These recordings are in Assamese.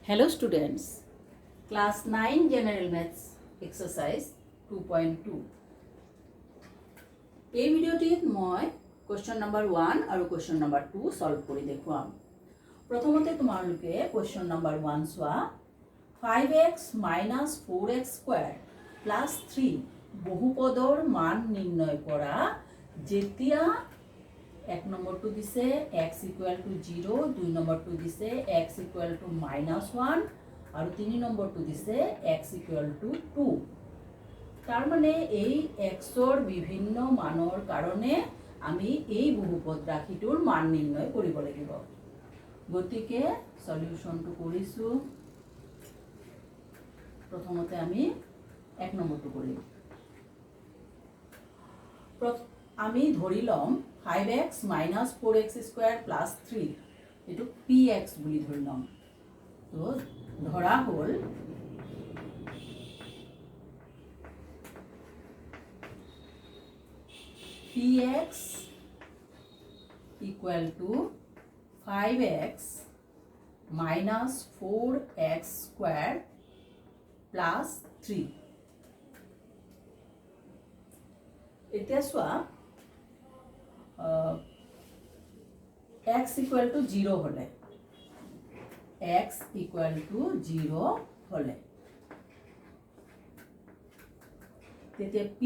Hello students, class 9 general maths exercise 2.2 এই ভিডিওটিত মই question number 1 আৰু question number 2 solve কৰি দেখুৱাম। প্ৰথমতে তোমালোকে question number 1 চোৱা 5x minus 4x square plus 3 বহুপদৰ মান নিৰ্ণয় কৰা যেতিয়া এক নম্বৰটো দিছে x equal to 0, 2 নম্বৰটো দিছে x equal to -1 আৰু 3 নম্বৰটো দিছে x equal to 2। তাৰ মানে এই x ৰ বিভিন্ন মানৰ কাৰণে আমি এই বহুপদ ৰাশিটোৰ মান নিৰ্ণয় কৰিব লাগিব। গতিকে সলিউশনটো কৰিছো। প্ৰথমতে আমি এক নম্বৰটো কৰিম। আমি ধৰি লম 5x minus 4x square plus 3 এটো px বুলি ধৰি লম। তো ধৰা হল px equal to 5x minus 4x square plus 3। এতিয়া চোৱা x equal to 0 হলে x equal to 0 হলে তেতিয়া p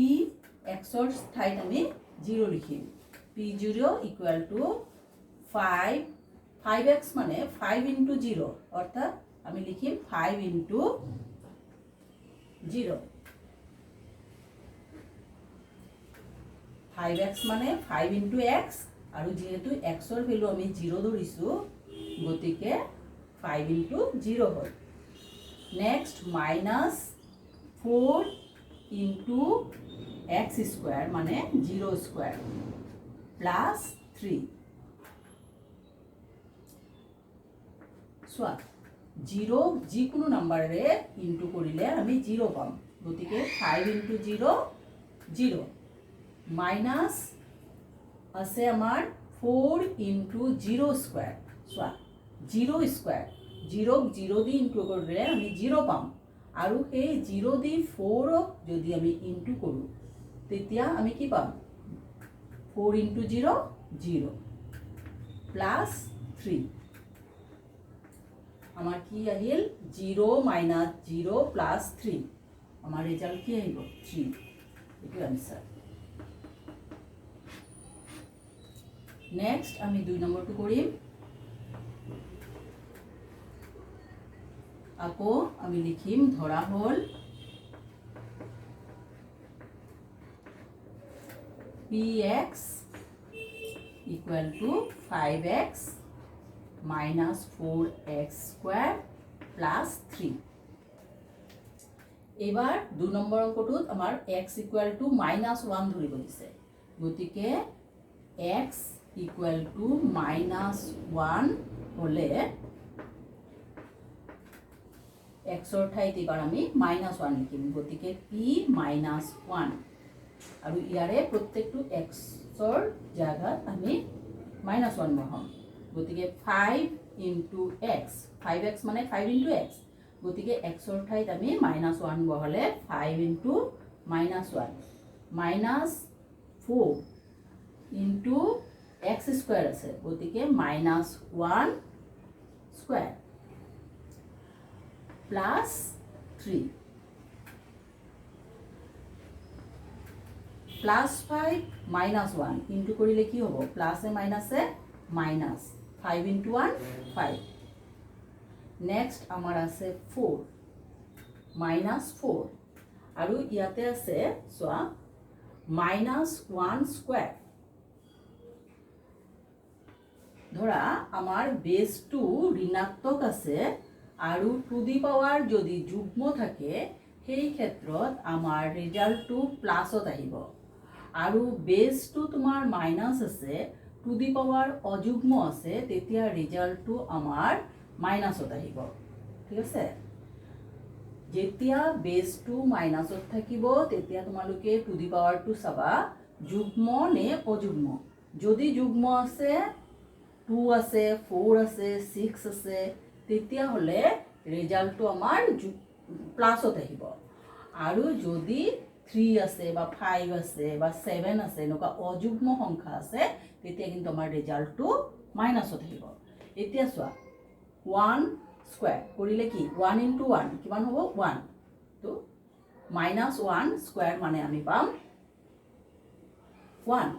x ৰ ঠাইত আমি 0 লিখিম। p0 equal to 5x মানে 5 into 0 অর্থাৎ আমি লিখিম 5 into 0। 5x মানে 5 into x আৰু যেহেতু x ৰ ভ্যালু আমি 0 ধৰিছো গতিকে 5 into 0 হ'ল। Next minus 4 into x square মানে 0 square plus 3। সোয়া 0 যিকোনো নাম্বাৰে ইনটু কৰিলে আমি 0 পাম। গতিকে 5 into 0 0 মাইনাস আছে আমাৰ 4 into 0 square। সোয়া 0 square 0 0 দি ইনটু কৰিলে আমি 0 পাম আৰু এই 0 দি 4 যদি আমি ইনটু কৰো তেতিয়া আমি কি পাম 4 into 0 0 plus 3। আমাৰ কি আহিল 0 minus 0 plus 3। আমাৰ ৰেজাল্ট কি আহিব 3। এটো आंसर। নেক্সট আমি 2 নম্বৰটো কৰিম। আকৌ আমি লিখিম ধৰা হল px equal to 5x minus 4x square plus 3। এবাৰ 2 নম্বৰ অংকটোত আমাৰ x equal to -1 ধৰিব দিছে। গতিকে x equal to -1 হলে x ৰ ঠাইত এবাৰ আমি -1 লিখিম। গতিকে p -1 আৰু ইয়াৰে প্ৰত্যেকটো x ৰ জায়গাত আমি -1 বহাম। গতিকে 5 into x 5x মানে 5 into x গতিকে x ৰ ঠাইত আমি -1 বহালে 5 into -1 -4 into x square আছে গতিকে -1 square plus 3 plus 5 -1 into কৰিলে কি হ'ব প্লাস এ মাইনাসে মাইনাস 5 into 1 5। নেক্সট আমাৰ আছে 4 -4 আৰু ইয়াতে আছে সোয়া -1 স্কয়াৰ। ধৰা আমাৰ বেসটো ঋণাত্মক আছে আৰু টু দি পাৱাৰ যদি যুগ্ম থাকে সেই ক্ষেত্ৰত আমাৰ ৰিজাল্টটো প্লাসত আহিব আৰু বেসটো তোমাৰ মাইনাস আছে টু দি পাৱাৰ অযুগ্ম আছে তেতিয়া ৰিজাল্টটো আমাৰ মাইনাসত আহিব। ঠিক আছে। যেতিয়া বেসটো মাইনাসত থাকিব তেতিয়া তোমালোকে টু দি পাৱাৰটো চাবা যুগ্ম নে অযুগ্ম। যদি যুগ্ম আছে 2 আছে 4 আছে 6 আছে তেতিয়া হলে রেজাল্টটো আমাৰ প্লাছত আহিব আৰু যদি 3 আছে বা 5 আছে বা 7 আছে এনেকুৱা অযুগ্ম সংখ্যা আছে তেতিয়া কিন্তু আমাৰ ৰেজাল্টটো মাইনাছত আহিব এতিয়া চোৱা 1 স্কয়াৰ কৰিলে কি 1 * 1 কিমান হ'ব 1 তো -1 স্কয়াৰ মানে আমি পাম 1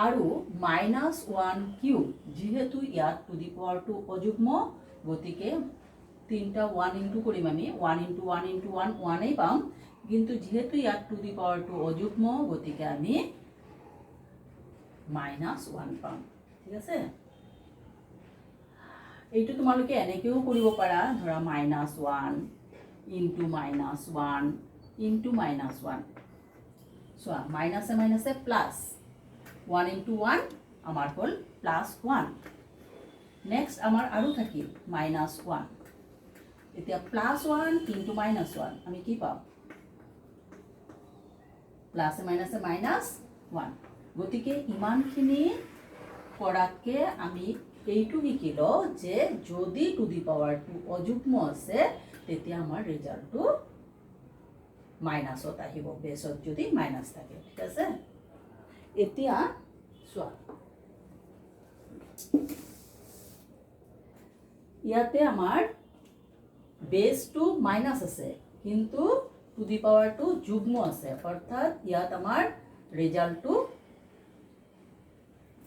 আৰু -1 কিউব যেহেতু ইয়াত টু দি পাৱাৰটো অযুগ্ম গতিকে তিনটা 1 ইনটু কৰিম আমি 1 * 1 * 1 1 এই পাম কিন্তু যেহেতু ইয়াত টু দি পাৱাৰটো অযুগ্ম গতিকে আমি -1 পাম ঠিক আছে এইটো তোমালোকে এনেকেও কৰিব পাৰা ধৰা -1 ইনটু -1 ইনটু -1 চোৱা মাইনাসে মাইনাসে প্লাস 1 ইনটু 1 আমাৰ হ'ল +1 নেক্সট আমাৰ আৰু থাকিল -1 এতিয়া +1 ইনটু -1 আমি কি পাম প্লাসে মাইনাসে -1 গতিকে ইমানখিনি কৰাতকে আমি এইটো শিকিলো যে যদি টু দি পাৱাৰটো অযুগ্ম আছে তেতিয়া আমাৰ ৰেজাল্টটো মাইনাসত আহিব বেছত যদি মাইনাস থাকে ঠিক আছে এতিয়া চোৱা ইয়াতে আমাৰ বেসটো মাইনাস আছে কিন্তু টু দি পাৱাৰটো যুগ্ম আছে অৰ্থাৎ ইয়াত আমাৰ রেজাল্টটো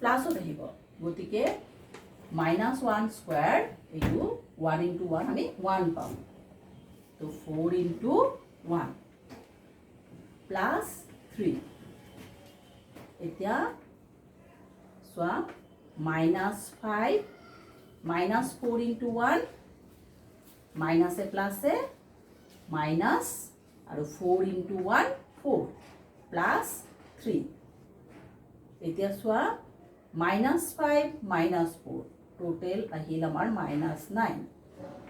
প্লাসত আহিব গতিকে -1 স্কয়ার এইটো 1 ইনটু 1 আমি 1 পাম তো 4 ইনটু 1 +3 এতিয়া চোৱা -5 -4 ইনটু 1 মাইনাসে প্লাসে মাইনাস আৰু 4 ইনটু 1 4 +3 এতিয়া চোৱা -5 -4 টোটাল আহিল আমাৰ -9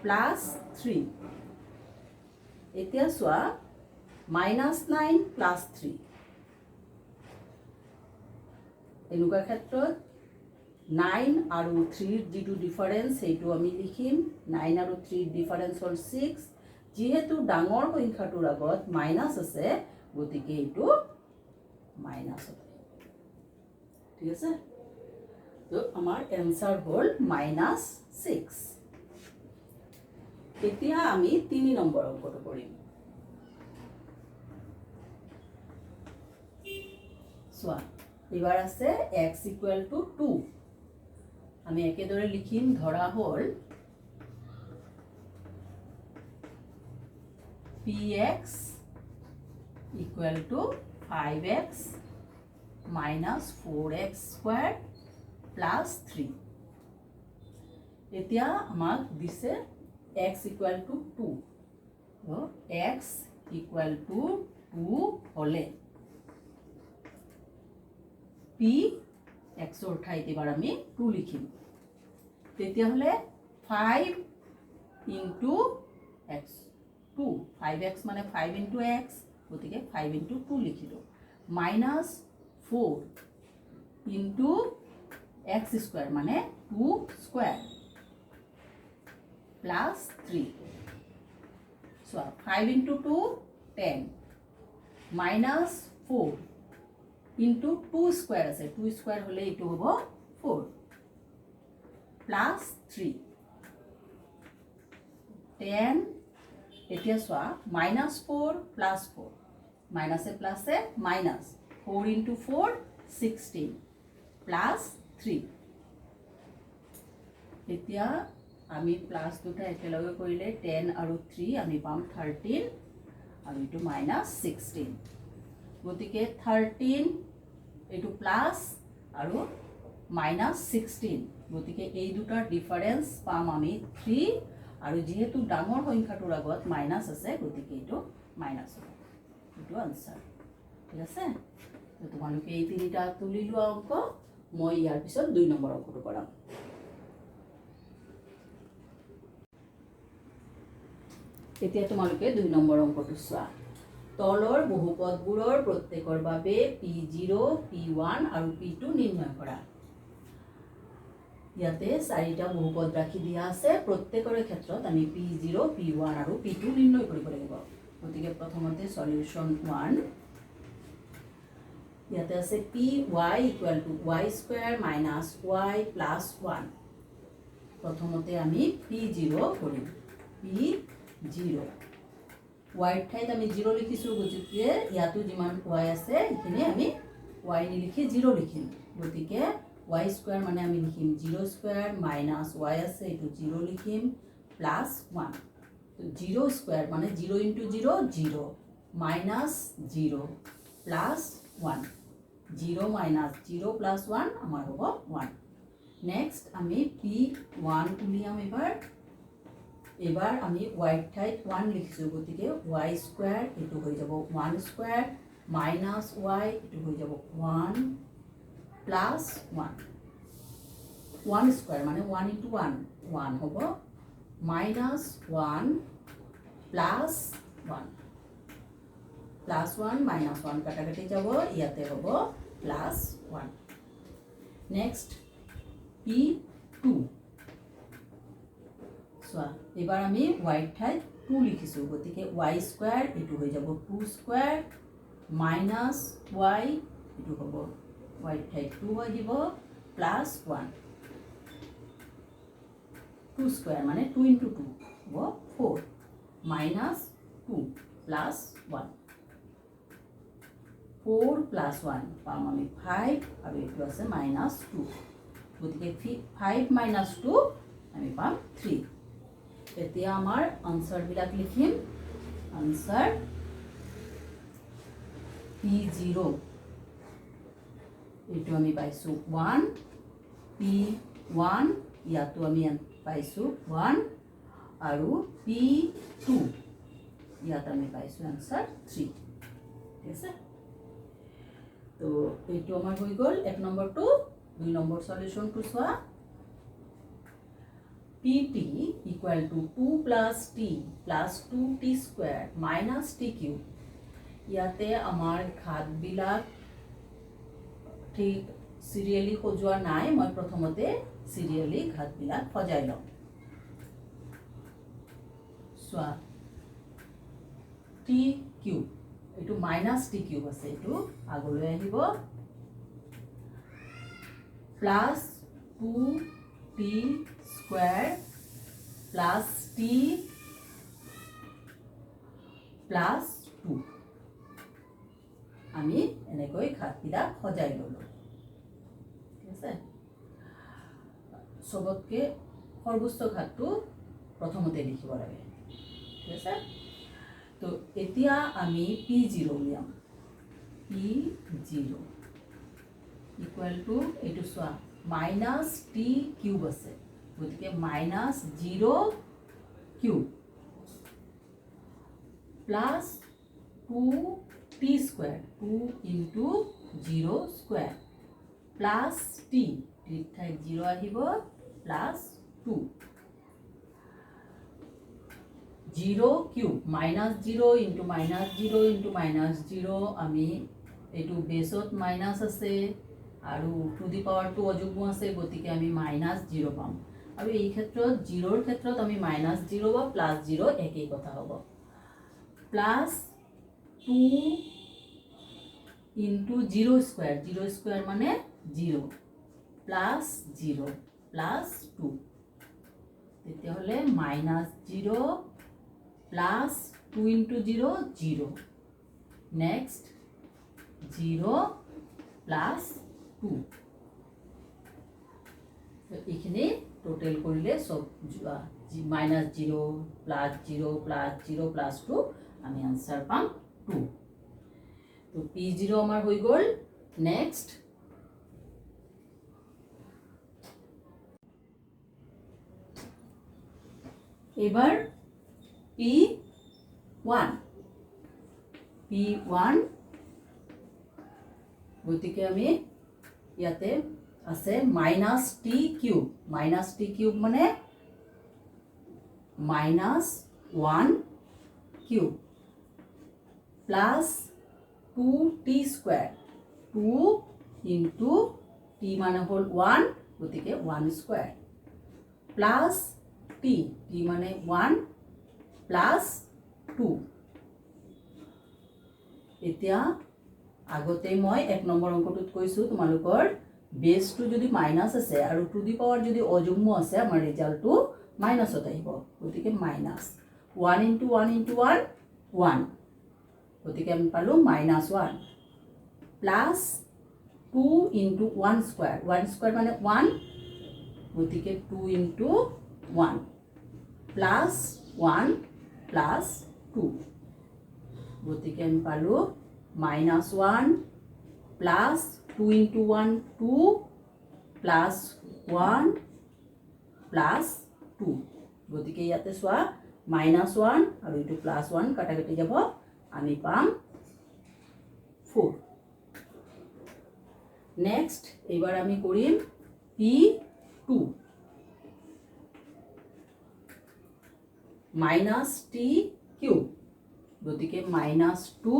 +3 এতিয়া চোৱা -9 +3 এনেকুৱা ক্ষেত্ৰত 9 আৰু 3 যেটো ডিফাৰেন্স সেইটো আমি লিখিম 9 আৰু 3 ডিফাৰেন্স হ'ল 6 যেহেতু ডাঙৰ সংখ্যাটোৰ আগত মাইনাস আছে গতিকে এইটো মাইনাস হ'ব ঠিক আছে তো আমাৰ এনসাৰ হ'ল -6 এতিয়া আমি 3 নম্বৰ অংকটো কৰিম চোৱা এবাৰ আছে x = 2 আমি একেদৰে লিখিম ধৰা হ'ল px = 5x - 4x² + 3 এতিয়া আমাক দিছে x = 2 তো x = 2 হলে p x ৰ ঠাইত এবাৰ আমি 2 লিখিম তেতিয়া হলে 5 ইনটু x 2 5x মানে 5 ইনটু x গতিকে 5 ইনটু 2 লিখিলো -4 ইনটু x স্কয়ার মানে 2 square +3 so 5 into 2 10 -4 into 2 square আছে 2 square হলে এটো হ'ব 4 +3 10 এতিয়া সোয়া -4 +4 মাইনাসে প্লাসে মাইনাস 4 into 4 16 +3 এতিয়া আমি প্লাস দুটা একেলগে কৰিলে 10 আৰু 3 আমি পাম 13 আৰু এটো -16 গতিকে 13 এটো প্লাস আৰু -16 গতিকে এই দুটাৰ ডিফাৰেন্স পাম আমি 3 আৰু যেহেতু ডাঙৰ সংখ্যাটোৰ আগত মাইনাস আছে গতিকে এটো মাইনাস হ'ব এটো আনসাৰ ঠিক আছে তো তোমালোকে এই তিনিটা তুলি লোৱা অংক মই ইয়াৰ পিছত 2 নম্বৰ অংকটো কৰাম এতিয়া তোমালোকে 2 নম্বৰ অংকটো চোৱা তলৰ বহুপদবোৰৰ প্ৰত্যেকৰ বাবে p0 p1 আৰু p2 নিৰ্ণয় কৰা ইয়াতে চাৰিটা বহুপদ ৰাখি দিয়া আছে প্ৰত্যেকৰে ক্ষেত্ৰত আমি p0 p1 আৰু p2 নিৰ্ণয় কৰিব লাগিব গতিকে প্ৰথমতে সলিউশন 1 ইয়াতে আছে py = y² - y + 1 প্ৰথমতে আমি p0 কৰিম p0 y ঠাইত আমি 0 লিখিছো গতিকে ইয়াতো যিমান y আছে এখানে আমি y নিলিখি 0 লিখিম গতিকে y² মানে আমি লিখিম 0² - y আছে এটো 0 লিখিম + 1 তো 0² মানে 0 * 0 0 -0 + 1 0 - 0 + 1 আমাৰ হ'ব 1 নেক্সট আমি p1 উলিয়াম এবাৰ আমি y ঠাইত 1 লিখিছো গতিকে y² এটো হৈ যাব 1² - y এটো হৈ যাব 1 + 1 1² মানে 1 * 1 1 হ'ব -1 + 1 +1 - 1 কাটাকাটি যাব ইয়াতে হ'ব +1 নেক্সট p2 সোয়া এবাৰ আমি y ঠাইত 2 লিখিছো গতিকে y² এটো হৈ যাব 2² - y এটো হ'ব y ঠাইত 2 হৈ দিব +1 2² মানে 2 * 2 হ'ব 4 -2 +1 4 + 1 পাম আমি 5 আৰু এটো আছে -2 গতিকে 5 - 2 আমি পাম 3 এতিয়া আমাৰ আনসাৰ বিলাক লিখিম আনসাৰ p0 এটো আমি পাইছো 1 p1 ইয়াতো আমি পাইছো 1 আৰু p2 ইয়াত আমি পাইছো আনসাৰ 3 ঠিক আছে তো এটো আমাৰ হৈ গল এক নম্বৰটো দুই নম্বৰ সলিউশনটো সোয়া pt = 2 + t + 2t² - t³ ইয়াতে আমাৰ ঘাত বিলাক ঠিক সিৰিয়ালি সজোৱা নাই মই প্ৰথমতে সিরিয়ালি ঘাত বিলাক সজাই লম সোয়া t³ এটো -t³ আছে এটো আগলৈ আহিব +2t² + t + 2 আমি এনেকৈ ঘাতবিলা সজাই ললো ঠিক আছে সবতকে সৰ্বোচ্চ ঘাতটো প্ৰথমতে লিখিব লাগে ঠিক আছে তো এতিয়া আমি p0 উলিয়াম p0 = এটো সোয়া -t³ আছে গতিকে -0³ + 2t² 2 * 0² + t ঠাইত 0 আহিব +2 0³ -0 * -0 আমি এটো বেসত মাইনাস আছে আৰু টু দি পাৱাৰ 2 অযুগ্ম আছে গতিকে আমি -0 পাম আৰু এই ক্ষেত্ৰত 0 ৰ ক্ষেত্ৰত আমি -0 বা +0 একই কথা হ'ব +2 * 0² মানে 0 +0 +2 তেতিয়া হলে -0 + 2 * 0 0 নেক্সট 0 + 2 তো এখানে টোটাল কৰিলে সব -0 +0 +0 +2 আমি आंसर পাম 2 তো p0 আমাৰ হৈ গল নেক্সট এবাৰ p1 গতিকে আমি ইয়াতে আছে -t³ মানে -1³ প্লাস 2t² 2 * t মানে হল 1 গতিকে 1 স্কয়াৰ প্লাস t মানে 1 প্লাস 2 এতিয়া আগতে মই 1 নম্বৰ অংকটোত কৈছো তোমালোকৰ বেসটো যদি মাইনাস আছে আৰু টু দি পাৱাৰ যদি অযুগ্ম আছে আমাৰ ৰিজাল্টটো মাইনাসত আহিব গতিকে মাইনাস 1 into 1 into 1 1 গতিকে আমি পালো -1 প্লাস 2 into 1 স্কয়াৰ 1 স্কয়াৰ মানে 1 গতিকে 2 into 1 প্লাস 1 প্লাস 2 গতিকে আমি পালো -1 প্লাস 2 into 1 2 প্লাস 1 প্লাস 2 গতিকে ইয়াতে সোয়া -1 আৰু ইটো +1 কাটাকাটি যাব আমি পাম 4 নেক্সট এবাৰ আমি কৰিম p2 -t কিউব গতিকে -2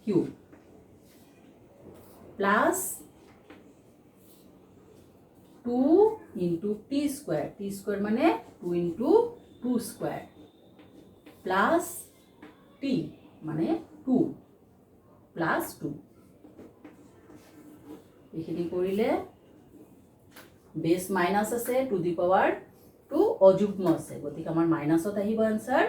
cube plus 2 into t square মানে 2 into 2 স্কয়ার প্লাস t মানে 2 প্লাস 2 এখিনি কৰিলে বেস মাইনাস আছে টু দি পাৱাৰ 2 অযুগ্ম আছে গতিকে আমাৰ মাইনাসত আহিব आंसर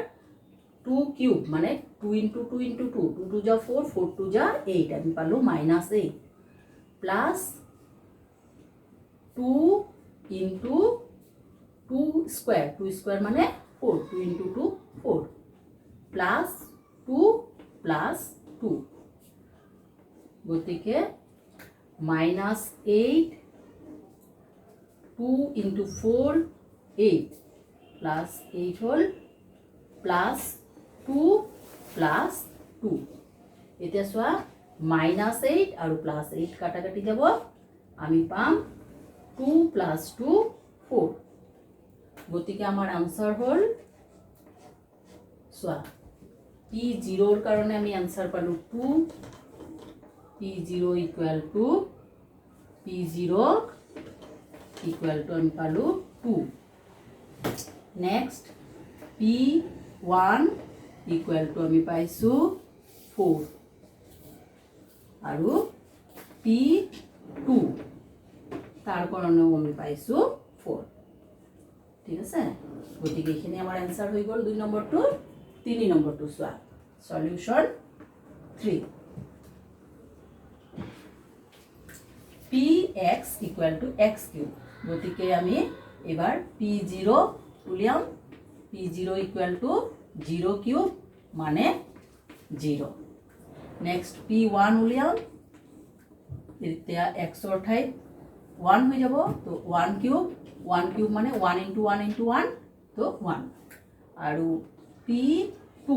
2 কিউব মানে 2 into 2 into 2 2 2 যা 4 4 2 যা 8 আমি পালো -8 প্লাস 2 into 2 স্কয়ার মানে 4 2 into 2 4 প্লাস 2 প্লাস 2 গতিকে -8 2 into 4 8 plus 8 whole plus 2 plus 2 এতিয়া সোয়া -8 আৰু +8 কাটাকাটি যাব আমি পাম 2 plus 2 4 গতিকে আমাৰ आंसर হল সোয়া p0 ৰ কাৰণে আমি आंसर পালো 2 p0 equal to আমি পালো 2 নেক্সট p1 equal to আমি পাইছো 4 আৰু p2 তাৰ কাৰণেও আমি পাইছো 4 ঠিক আছে গতিকে এখানে আমাৰ आंसर হৈ গল 2 নম্বৰটো 3 নম্বৰটো সোয়া solution 3 px equal to x cube গতিকে আমি এবাৰ p0 উলিয়াম p0 equal to 0 cube মানে 0 নেক্সট p1 উলিয়াম এতিয়া x ৰ ঠাইত 1 হৈ যাব তো 1 কিউব মানে 1 into 1 into 1 তো 1 আৰু p2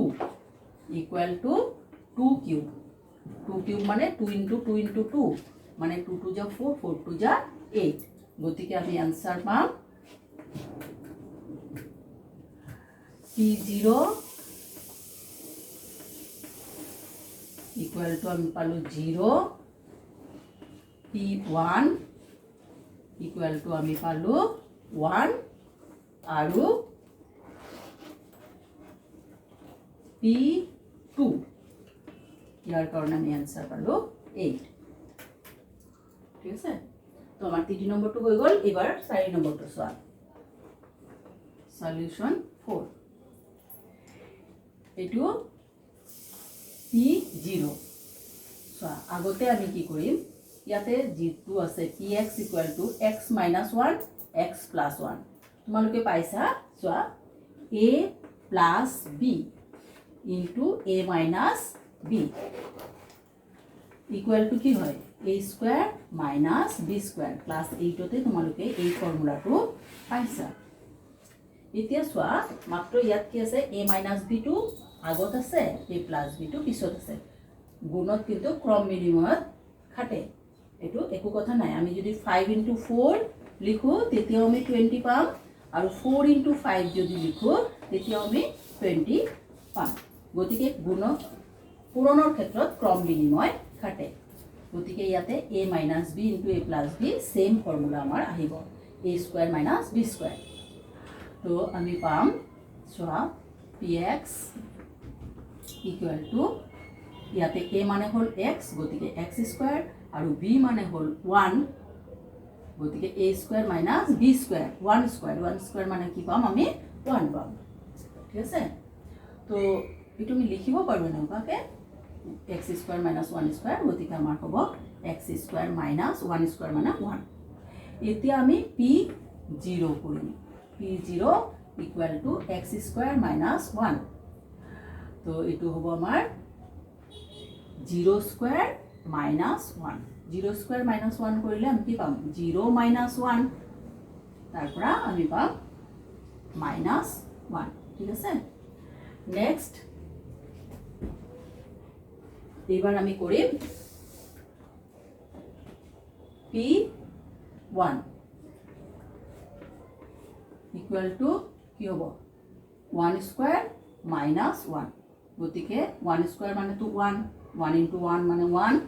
equal to 2 কিউব মানে 2 into 2 into 2 মানে 2 2 যা 4 4 2 যা 8 গতিকে আমি आंसर পাম p0 equal to আমি পালো 0 p1 equal to আমি পালো 1 আৰু p2 ইয়াৰ কাৰণে আমি आंसर পালো 8 ঠিক আছে তো আমাৰ 3 নম্বৰটো হৈ গল এবাৰ 4 নম্বৰটো সোয়া সলিউশন 4 এটু p0 সোয়া আগতে আমি কি কৰিম ইয়াতে যেটো আছে px equal to x minus 1 x plus 1 তোমালোকে পাইছা সোয়া a plus b into a minus b equal to কি হয় a square minus b square plus 8 তে তোমালোকে এই ফর্মুলাটো পাইছা এতিয়া সোয়া মাত্ৰ ইয়াত কি আছে a minus b টো আগত আছে a plus b টো পিছত আছে গুণত কিন্তু ক্ৰম বিনিময়ত খাটে এটো একো কথা নাই আমি যদি 5 into 4 লিখো তেতিয়া আমি 20 পাম আৰু 4 into 5 যদি লিখো তেতিয়া আমি 20 পাম গতিকে গুণ পূৰণৰ ক্ষেত্ৰত ক্ৰম বিনিময় খাটে গতিকে ইয়াতে a minus b into a plus b same formula আমাৰ আহিব a square minus b square তো আমি পাম চোৱা px equal to ইয়াতে a মানে হল x গতিকে x square আৰু b মানে হল 1 গতিকে a square minus b square 1 square মানে কি পাম আমি 1 পাম ঠিক আছে তো এটো আমি লিখিব পাৰো এনেকুৱাকে x square minus 1 square গতিকে আমাৰ হ'ব x square minus 1 square মানে 1 এতিয়া আমি p0 কৰিম p0 equal to x square minus 1 তো এটো হ'ব আমাৰ 0 square minus 1 0 square minus 1 কৰিলে আমি কি পাম 0 minus 1 তাৰ পৰা আমি পাম minus 1 ঠিক আছে নেক্সট এবাৰ আমি কৰিম p1 equal to কি হ'ব 1 square minus 1 গতিকে 1 square মানে তো 1 1 into 1 মানে 1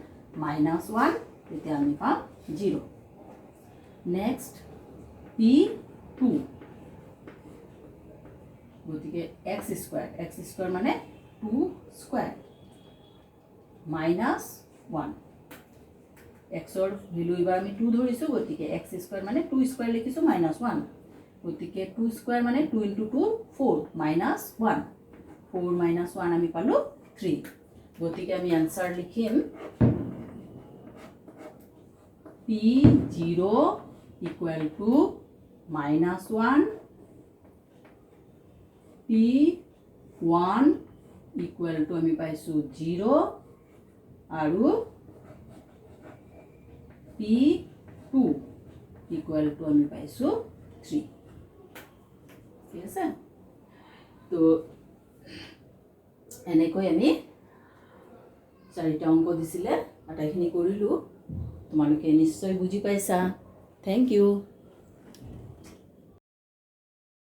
minus 1 তেতিয়া আমি পাম 0 নেক্সট p2 গতিকে x square মানে 2 square minus 1 x ৰ ভ্যালু এবাৰ আমি 2 ধৰিছো গতিকে x square মানে 2 square লিখিছো minus 1 গতিকে 2 square মানে 2 into 2 4 minus 1 4 minus 1 আমি পালো 3 গতিকে আমি আনসার লিখিম p0 equal to minus 1 p1 equal to আমি পাইছো 0 আৰু p2 equal to আমি পাইছো 3 ঠিক আছে তো এনেকৈ আমি চাৰিটা অংক দিছিলে আটাইখিনি কৰিলো তোমালোকে নিশ্চয় বুজি পাইছা থ্যাংক ইউ